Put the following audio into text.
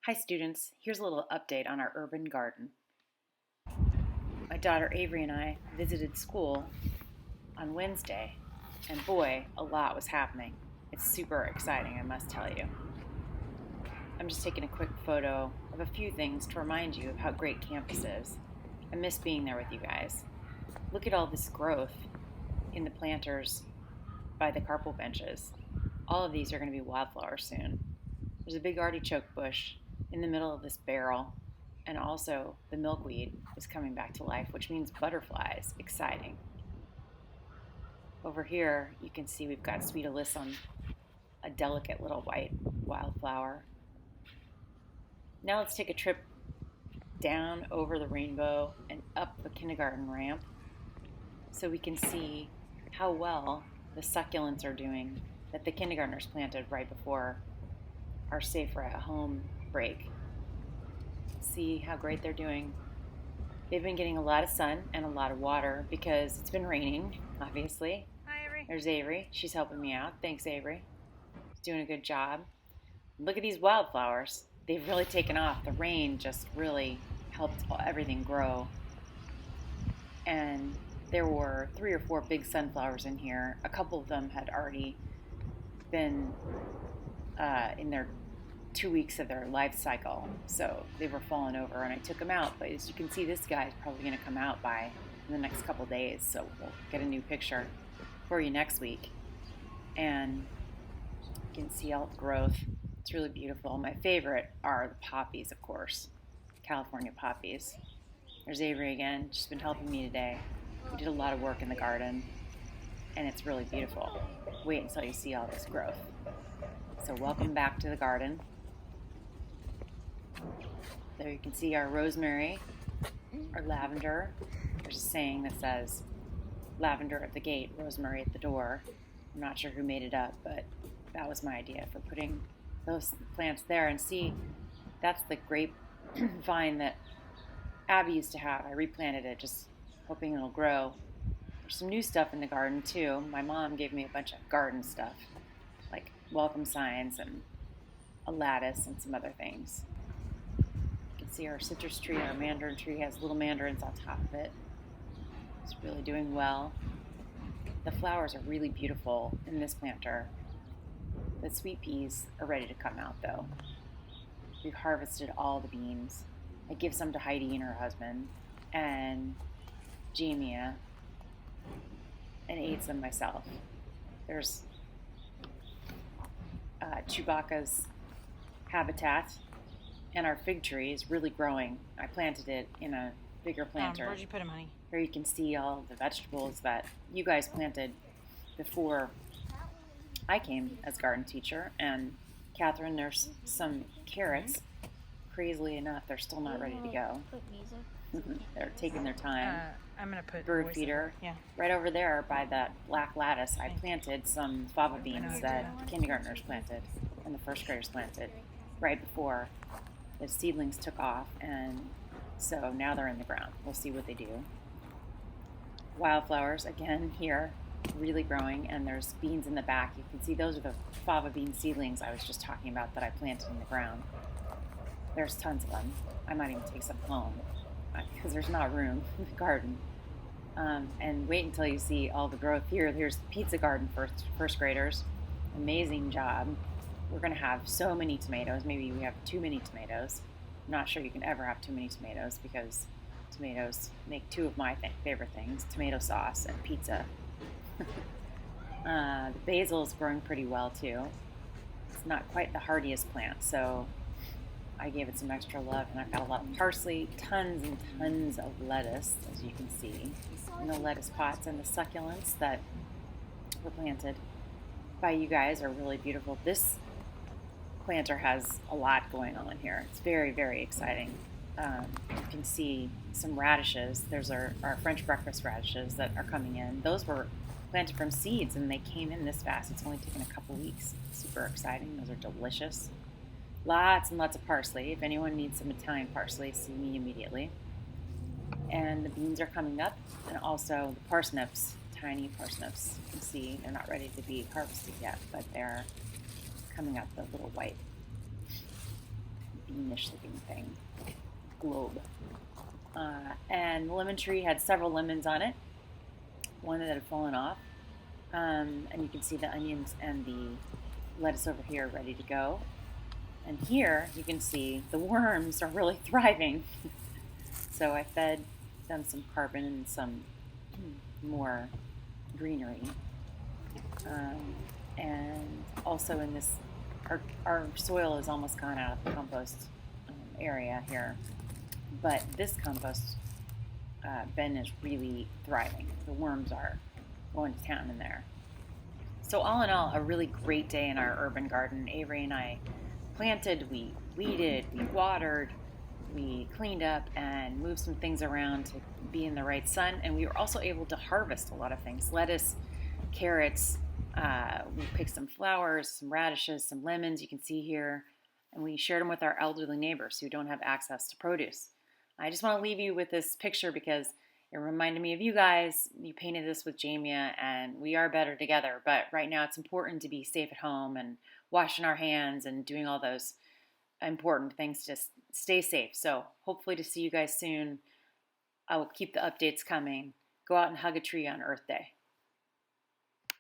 Hi students, here's a little update on our urban garden. My daughter Avery and I visited school on Wednesday, and boy, a lot was happening. It's super exciting, I must tell you. I'm just taking a quick photo of a few things to remind you of how great campus is. I miss being there with you guys. Look at all this growth in the planters by the carpal benches. All of these are going to be wildflowers soon. There's a big artichoke bush in the middle of this barrel, and also the milkweed is coming back to life, which means butterflies. Exciting. Over here, you can see we've got sweet alyssum, a delicate little white wildflower. Now let's take a trip down over the rainbow and up the kindergarten ramp so we can see how well the succulents are doing that the kindergartners planted right before our Safer at Home break. See how great they're doing. They've been getting a lot of sun and a lot of water because it's been raining, obviously. Hi, Avery. There's Avery. She's helping me out. Thanks, Avery. She's doing a good job. Look at these wildflowers. They've really taken off. The rain just really helped everything grow. And there were 3 or 4 big sunflowers in here. A couple of them had already been in their 2 weeks of their life cycle, so they were falling over, and I took them out. But as you can see, this guy is probably going to come out in the next couple days, so we'll get a new picture for you next week. And you can see all the growth. It's really beautiful. My favorite are the poppies, of course, California poppies. There's Avery again. She's been helping me today. We did a lot of work in the garden, and it's really beautiful. Wait until you see all this growth. So welcome back to the garden. There you can see our rosemary, our lavender. There's a saying that says, lavender at the gate, rosemary at the door. I'm not sure who made it up, but that was my idea for putting those plants there. And see, that's the grape vine that Abby used to have. I replanted it, just hoping it'll grow. There's some new stuff in the garden too. My mom gave me a bunch of garden stuff, like welcome signs and a lattice and some other things. You can see our citrus tree, our mandarin tree has little mandarins on top of it. It's really doing well. The flowers are really beautiful in this planter. The sweet peas are ready to come out though. We've harvested all the beans. I give some to Heidi and her husband and Jamia, and ate some myself. There's Chewbacca's habitat, and our fig tree is really growing. I planted it in a bigger planter. Where'd you put him, honey? Here you can see all the vegetables that you guys planted before I came as garden teacher. And Catherine, there's some carrots. Crazily enough, they're still not ready to go. They're taking their time. I'm gonna put bird feeder. Yeah. Right over there by that black lattice, I planted some fava beans that the kindergartners planted and the first graders planted right before the seedlings took off, and so now they're in the ground. We'll see what they do. Wildflowers again here, really growing, and there's beans in the back. You can see those are the fava bean seedlings I was just talking about that I planted in the ground. There's tons of them. I might even take some home because there's not room in the garden. And wait until you see all the growth here. Here's the pizza garden for first graders. Amazing job. We're going to have so many tomatoes. Maybe we have too many tomatoes. I'm not sure you can ever have too many tomatoes because tomatoes make 2 of my favorite things, tomato sauce and pizza. The basil is growing pretty well too. It's not quite the hardiest plant, so I gave it some extra love, and I've got a lot of parsley, tons and tons of lettuce, as you can see, in the lettuce pots, and the succulents that were planted by you guys are really beautiful. This planter has a lot going on here. It's very, very exciting. You can see some radishes. There's our French breakfast radishes that are coming in. Those were planted from seeds, and they came in this fast. It's only taken a couple weeks. Super exciting. Those are delicious. Lots and lots of parsley. If anyone needs some Italian parsley, see me immediately. And the beans are coming up, and also the parsnips, tiny parsnips. You can see they're not ready to be harvested yet, but they're coming up, the little white beanish looking thing, globe. And the lemon tree had several lemons on it, one that had fallen off. And you can see the onions and the lettuce over here ready to go. And here you can see the worms are really thriving. So I fed them some carbon and some more greenery. And also in this, our soil is almost gone out of the compost area here. But this compost bin is really thriving. The worms are going to town in there. So all in all, a really great day in our urban garden. Avery and I planted, we weeded, we watered, we cleaned up and moved some things around to be in the right sun. And we were also able to harvest a lot of things: lettuce, carrots. We picked some flowers, some radishes, some lemons, you can see here. And we shared them with our elderly neighbors who don't have access to produce. I just want to leave you with this picture because it reminded me of you guys. You painted this with Jamia, and we are better together. But right now it's important to be safe at home and washing our hands and doing all those important things to stay safe. So hopefully to see you guys soon. I will keep the updates coming. Go out and hug a tree on Earth Day.